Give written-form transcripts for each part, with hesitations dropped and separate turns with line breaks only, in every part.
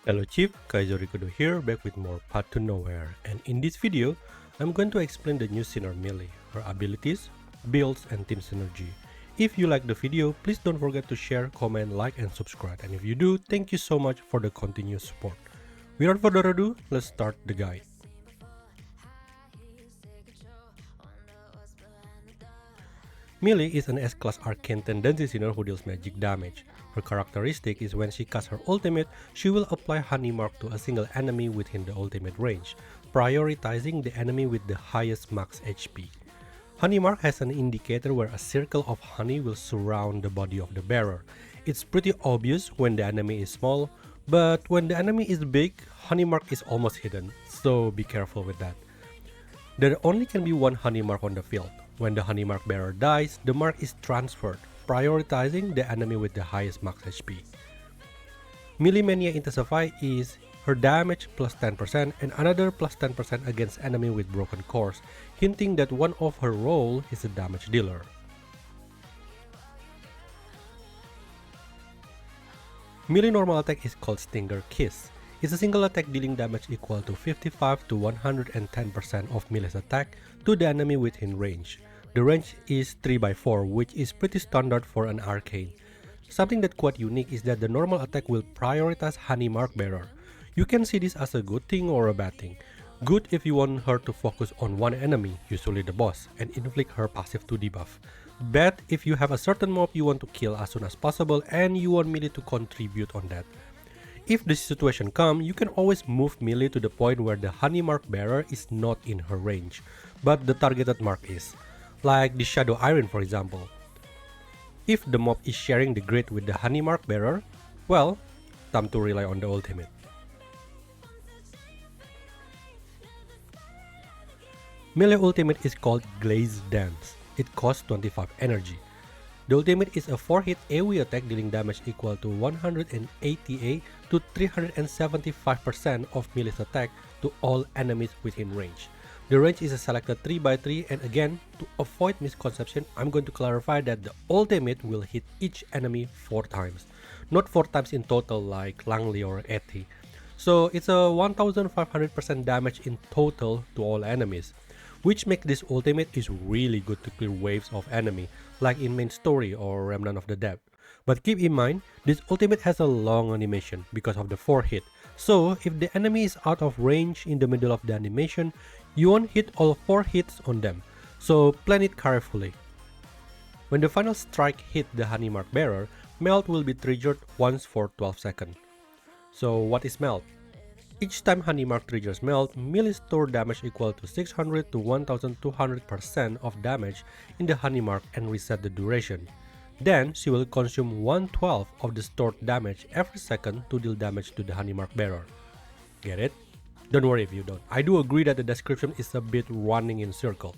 Hello Chief, Kaiza here, back with more Path to Nowhere, and in this video, I'm going to explain the new Sinner Melee, her abilities, builds, and team synergy. If you like the video, please don't forget to share, comment, like, and subscribe, and if you do, thank you so much for the continuous support. Without further ado, let's start the guide. Melee is an S-class arcane tendency sinner who deals magic damage. Her characteristic is when she casts her ultimate, she will apply Honey Mark to a single enemy within the ultimate range, prioritizing the enemy with the highest max HP. Honey Mark has an indicator where a circle of honey will surround the body of the bearer. It's pretty obvious when the enemy is small, but when the enemy is big, Honey Mark is almost hidden, so be careful with that. There only can be one honey mark on the field. When the honey mark bearer dies, the mark is transferred, prioritizing the enemy with the highest max HP. Melee Mania Intensify is her damage plus 10% and another plus 10% against enemy with broken cores, hinting that one of her role is a damage dealer. Melee normal attack is called Stinger Kiss. It's a single attack dealing damage equal to 55 to 110% of melee's attack to the enemy within range. The range is 3x4, which is pretty standard for an arcane. Something that's quite unique is that the normal attack will prioritize Honey Mark Bearer. You can see this as a good thing or a bad thing. Good if you want her to focus on one enemy, usually the boss, and inflict her passive 2 debuff. Bad if you have a certain mob you want to kill as soon as possible and you want melee to contribute on that. If this situation comes, you can always move melee to the point where the Honey Mark Bearer is not in her range, but the targeted mark is. Like the Shadow Iron for example. If the mob is sharing the grid with the Honey Mark Bearer, well, time to rely on the ultimate. Melee ultimate is called Glaze Dance. It costs 25 energy. The ultimate is a 4-hit AoE attack dealing damage equal to 188 to 375% of melee's attack to all enemies within range. The range is a selected 3x3 and again, to avoid misconception, I'm going to clarify that the ultimate will hit each enemy 4 times. Not 4 times in total like Langley or Eti. So it's a 1500% damage in total to all enemies, which makes this ultimate is really good to clear waves of enemy, like in main story or Remnant of the Dead. But keep in mind, this ultimate has a long animation because of the 4 hit, so if the enemy is out of range in the middle of the animation, you won't hit all 4 hits on them, so plan it carefully. When the final strike hit the Honey Mark Bearer, Melt will be triggered once for 12 seconds. So what is Melt? Each time Honey Mark triggers Melt, melee store damage equal to 600 to 1200% of damage in the Honey Mark and reset the duration. Then, she will consume 1/12 of the stored damage every second to deal damage to the Honey Mark Bearer. Get it? Don't worry if you don't. I do agree that the description is a bit running in circle,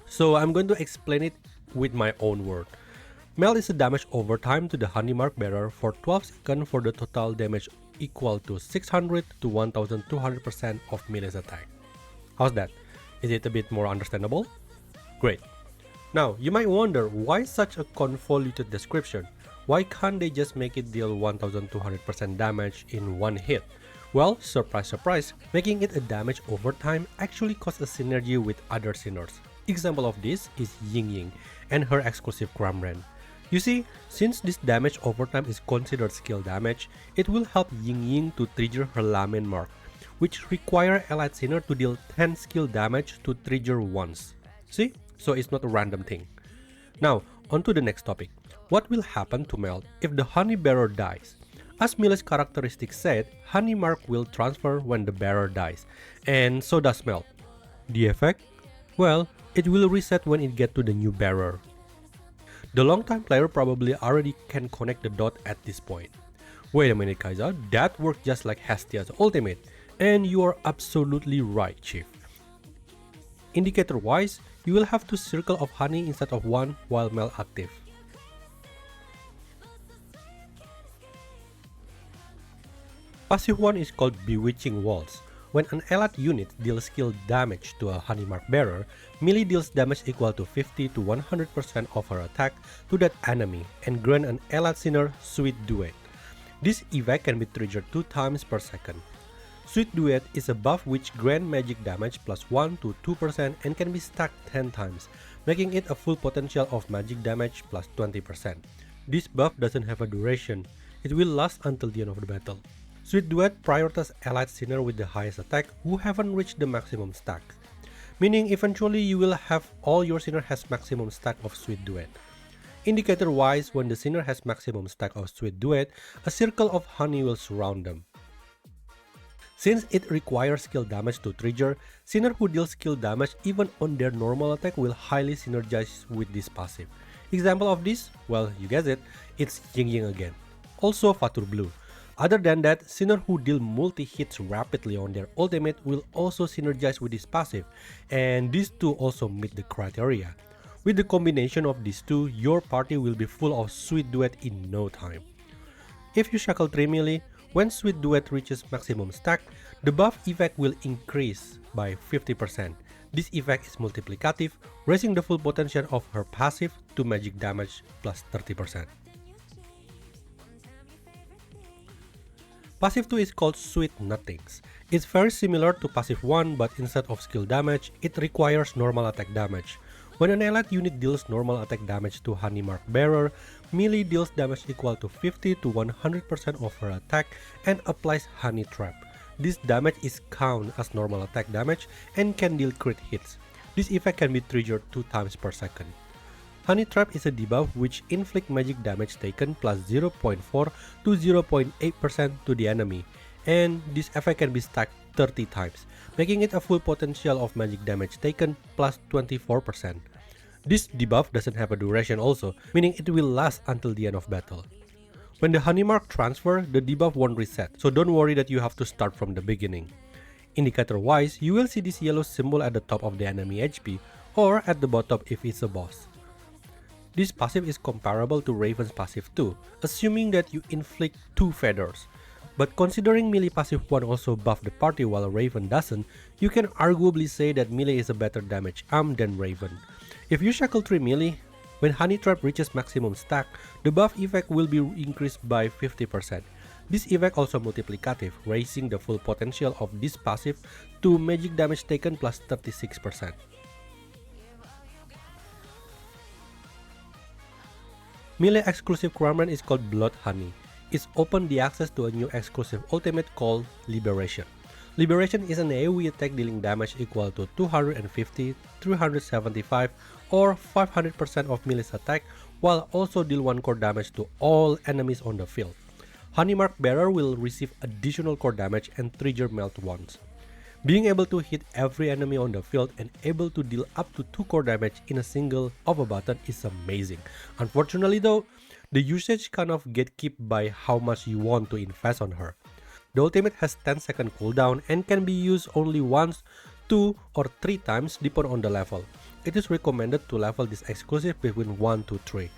so I'm going to explain it with my own word. Melt is a damage overtime to the Honey Mark Bearer for 12 seconds for the total damage equal to 600 to 1200% of melee's attack. How's that? Is it a bit more understandable? Great. Now, you might wonder why such a convoluted description? Why can't they just make it deal 1200% damage in one hit? Well, surprise surprise, making it a damage overtime actually causes a synergy with other sinners. Example of this is Ying Ying and her exclusive Crimebrand. You see, since this damage overtime is considered skill damage, it will help Ying Ying to trigger her Lamen Mark, which require Elite Sinner to deal 10 skill damage to trigger once. See? So it's not a random thing. Now, on to the next topic. What will happen to Melt if the Honey Bearer dies? As melee's characteristic said, Honey Mark will transfer when the bearer dies, and so does Melt. The effect? Well, it will reset when it gets to the new bearer. The long-time player probably already can connect the dot at this point. Wait a minute Kaiza, that worked just like Hestia's ultimate, and you are absolutely right, Chief. Indicator-wise, you will have 2 circles of honey instead of 1 while Melt active. Passive 1 is called Bewitching Walls. When an Elite unit deals skill damage to a Honey Mark Bearer, melee deals damage equal to 50 to 100% of her attack to that enemy and grant an Elite Sinner Sweet Duet. This effect can be triggered 2 times per second. Sweet Duet is a buff which grants magic damage plus 1 to 2% and can be stacked 10 times, making it a full potential of magic damage plus 20%. This buff doesn't have a duration, it will last until the end of the battle. Sweet Duet prioritizes allied sinner with the highest attack who haven't reached the maximum stack, meaning eventually you will have all your sinner has maximum stack of Sweet Duet. Indicator wise, when the sinner has maximum stack of Sweet Duet, a circle of honey will surround them. Since it requires skill damage to trigger, sinner who deals skill damage even on their normal attack will highly synergize with this passive. Example of this? Well, you guessed it, it's Ying Ying again. Also Fatur Blue. Other than that, sinner who deal multi-hits rapidly on their ultimate will also synergize with this passive, and these two also meet the criteria. With the combination of these two, your party will be full of Sweet Duet in no time. If you Shackle 3 melee, when Sweet Duet reaches maximum stack, the buff effect will increase by 50%. This effect is multiplicative, raising the full potential of her passive to magic damage plus 30%. Passive 2 is called Sweet Nothings. It's very similar to Passive 1, but instead of skill damage, it requires normal attack damage. When an allied unit deals normal attack damage to Honey Mark Bearer, melee deals damage equal to 50 to 100% of her attack and applies Honey Trap. This damage is counted as normal attack damage and can deal crit hits. This effect can be triggered 2 times per second. Honey Trap is a debuff which inflicts magic damage taken plus 0.4 to 0.8% to the enemy, and this effect can be stacked 30 times, making it a full potential of magic damage taken plus 24%. This debuff doesn't have a duration also, meaning it will last until the end of battle. When the Honey Mark transfer, the debuff won't reset, so don't worry that you have to start from the beginning. Indicator wise, you will see this yellow symbol at the top of the enemy HP or at the bottom if it's a boss. This passive is comparable to Raven's passive 2, assuming that you inflict 2 feathers. But considering melee passive 1 also buff the party while Raven doesn't, you can arguably say that melee is a better damage arm than Raven. If you Shackle 3 melee, when Honey Trap reaches maximum stack, the buff effect will be increased by 50%. This effect also multiplicative, raising the full potential of this passive to magic damage taken plus 36%. Melee exclusive Crimebrand is called Blood Honey. It's opened the access to a new exclusive ultimate called Liberation. Liberation is an AoE attack dealing damage equal to 250, 375 or 500% of melee's attack, while also deal 1 core damage to all enemies on the field. Honey Mark Bearer will receive additional core damage and trigger melt once. Being able to hit every enemy on the field and able to deal up to 2 core damage in a single of a button is amazing. Unfortunately though, the usage kind of gatekept by how much you want to invest on her. The ultimate has 10-second cooldown and can be used only once, 2 or 3 times depending on the level. It is recommended to level this exclusive between 1 to 3.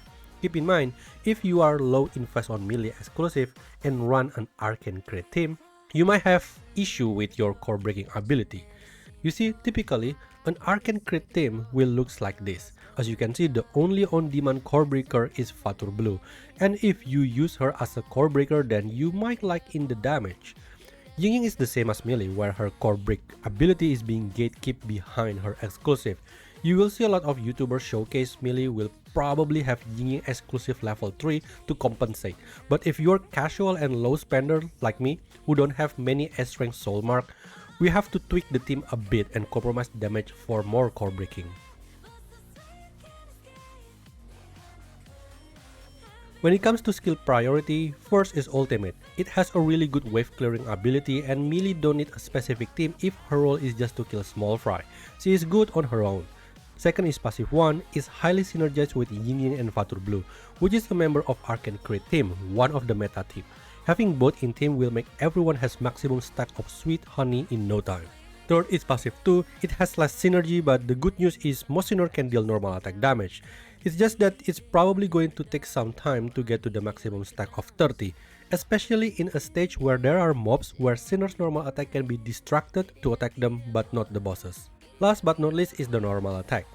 Keep in mind, if you are low invest on melee exclusive and run an Arcane Crit team, you might have issue with your core breaking ability. You see, typically, an Arcane Crit team will looks like this. As you can see, the only on-demand core breaker is Fatur Blue, and if you use her as a core breaker, then you might like in the damage. Ying Ying is the same as melee, where her core break ability is being gatekept behind her exclusive. You will see a lot of YouTubers showcase melee will probably have Ying Ying exclusive level 3 to compensate, but if you're casual and low spender like me, who don't have many S-rank soul mark, we have to tweak the team a bit and compromise damage for more core breaking. When it comes to skill priority, first is ultimate. It has a really good wave clearing ability and melee don't need a specific team if her role is just to kill small fry. She is good on her own. Second is passive 1, is highly synergized with Ying Ying and Fatur Blue, which is a member of Arcane Crit team, one of the meta team. Having both in team will make everyone has maximum stack of sweet honey in no time. Third is passive 2, it has less synergy, but the good news is most sinner can deal normal attack damage. It's just that it's probably going to take some time to get to the maximum stack of 30, especially in a stage where there are mobs where sinner's normal attack can be distracted to attack them but not the bosses. Last but not least is the normal attack.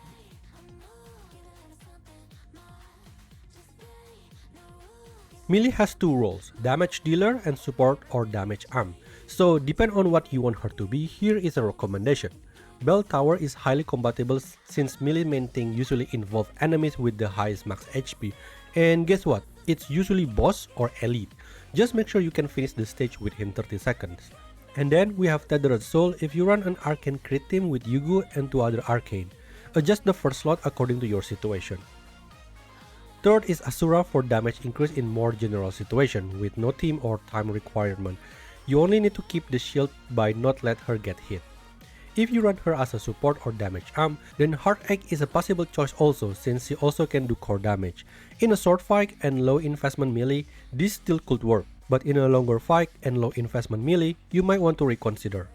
Melee has two roles, damage dealer and support or damage arm. So depend on what you want her to be, here is a recommendation. Bell Tower is highly compatible since melee main thing usually involve enemies with the highest max HP. And guess what? It's usually boss or elite. Just make sure you can finish the stage within 30 seconds. And then we have Tethered Soul if you run an arcane crit team with Yugu and 2 other arcane. Adjust the first slot according to your situation. Third is Asura for damage increase in more general situation with no team or time requirement. You only need to keep the shield by not let her get hit. If you run her as a support or damage arm, then Heartache is a possible choice also since she also can do core damage. In a short fight and low investment melee, this still could work, but in a longer fight and low investment melee, you might want to reconsider.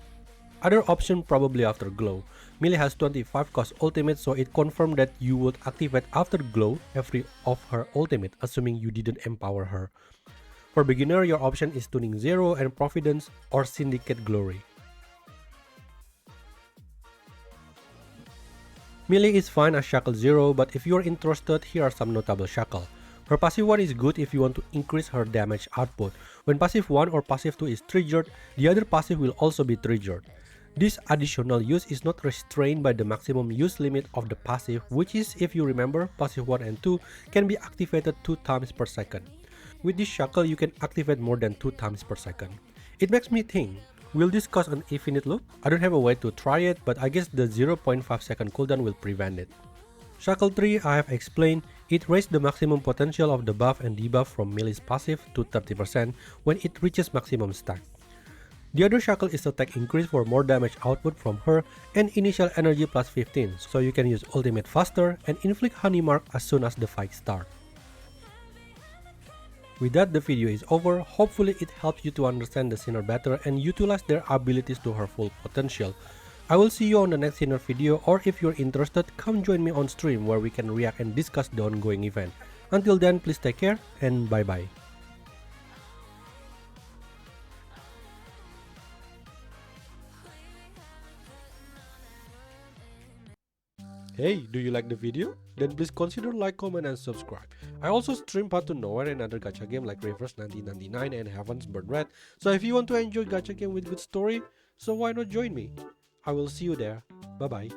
Other option probably after Glow. Melee has 25 cost ultimate, so it confirmed that you would activate after Glow every of her ultimate assuming you didn't empower her. For beginner, your option is Tuning Zero and Providence or Syndicate Glory. Melee is fine as Shackle 0, but if you are interested, here are some notable Shackle. Her passive 1 is good if you want to increase her damage output. When passive 1 or passive 2 is triggered, the other passive will also be triggered. This additional use is not restrained by the maximum use limit of the passive, which is, if you remember, passive 1 and 2 can be activated 2 times per second. With this Shackle, you can activate more than 2 times per second. It makes me think, will this cause an infinite loop? I don't have a way to try it, but I guess the 0.5 second cooldown will prevent it. Shackle 3 I have explained, it raised the maximum potential of the buff and debuff from Melee's passive to 30% when it reaches maximum stack. The other Shackle is attack increase for more damage output from her and initial energy plus 15, so you can use ultimate faster and inflict honey mark as soon as the fight starts. With that, the video is over. Hopefully it helps you to understand the Sinner better and utilize their abilities to her full potential. I will see you on the next Sinner video, or if you're interested, come join me on stream where we can react and discuss the ongoing event. Until then, please take care and bye bye. Hey, do you like the video? Then please consider like, comment and subscribe. I also stream Path to Nowhere and other gacha game like Reverse 1999 and Heaven's Burn Red. So if you want to enjoy gacha game with good story, so why not join me? I will see you there. Bye bye.